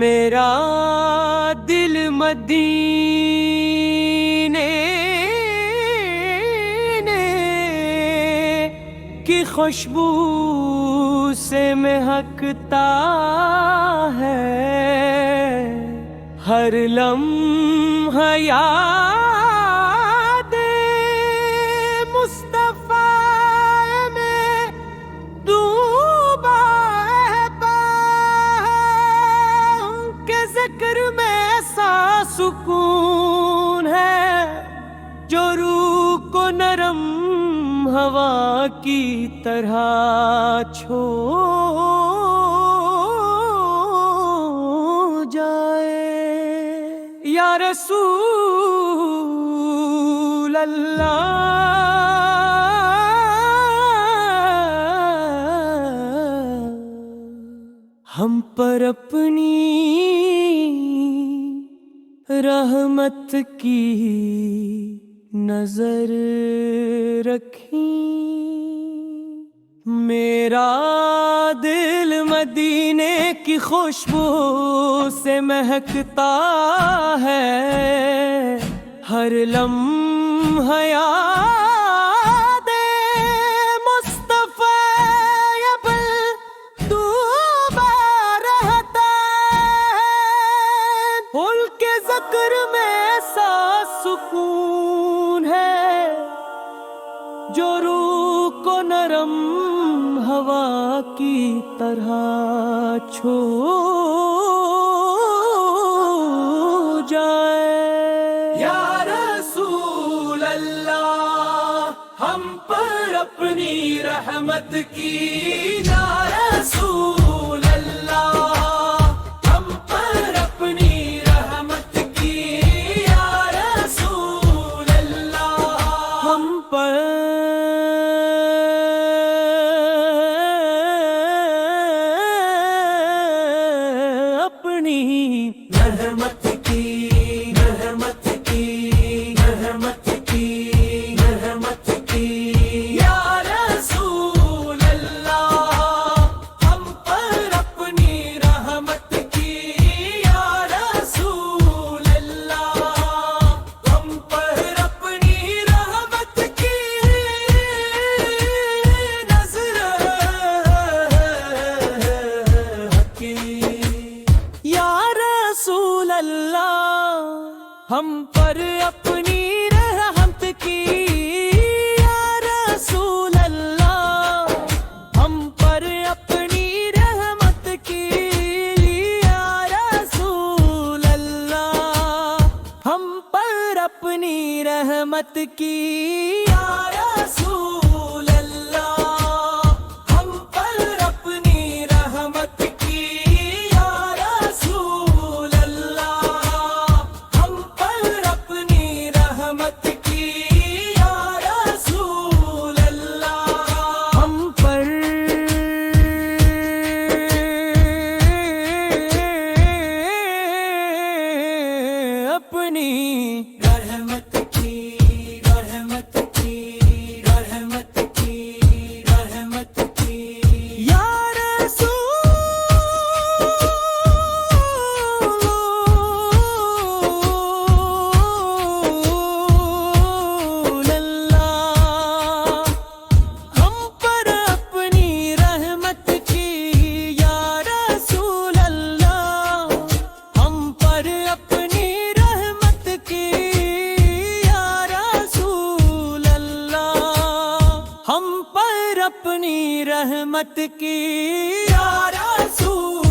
میرا دل مدینے کی خوشبو سے مہکتا ہے، ہر لمحہ یاد مصطفیٰ میں ڈوبا ہے کہ ذکر میں ایسا سکون ہے جو روح کو نرم ہوا کی طرح چھو جائے۔ یا رسول اللہ، ہم پر اپنی رحمت کی نظر رکھیں، میرا دل مدینے کی خوشبو سے مہکتا ہے، ہر لمحہ یاد مصطفیٰ پر ڈوبا رہتا ہے، پھول کے ذکر میں ایسا سکون ہے جو روح کو نرم ہوا کی طرح چھو جائے۔ یا رسول اللہ، ہم پر اپنی رحمت کی، یا رسول اللہ، ہم پر اپنی رحمت کی، یا رسول اللہ، ہم پر رحمت کی، رحمت کی، رحمت کی، رحمت کی، یا رسول اللہ، ہم پر اپنی رحمت کی، یا رسول اللہ، ہم پر اپنی رحمت کی نظر کی۔ یا رسول اللہ، ہم پر اپنی رحمت کی، یا رسول اللہ، ہم پر اپنی رحمت کی، یا رسول اللہ، ہم پر اپنی رحمت کی، یا رسول اللہ، ہم پر اپنی رحمت کی، یا رسول اللہ، ہم پر اپنی رحمت کی، یا رسول اللہ، ہم پر اپنی رحمت کی، رحمت کی، رحمت کی، رحمت کی، یا رسول اللہ، ہم پر اپنی رحمت کی، یا رسول اللہ، ہم پر اپنی رحمت کی، یا رسول اللہ، ہم پر اپنی رحمت کی، یا رسول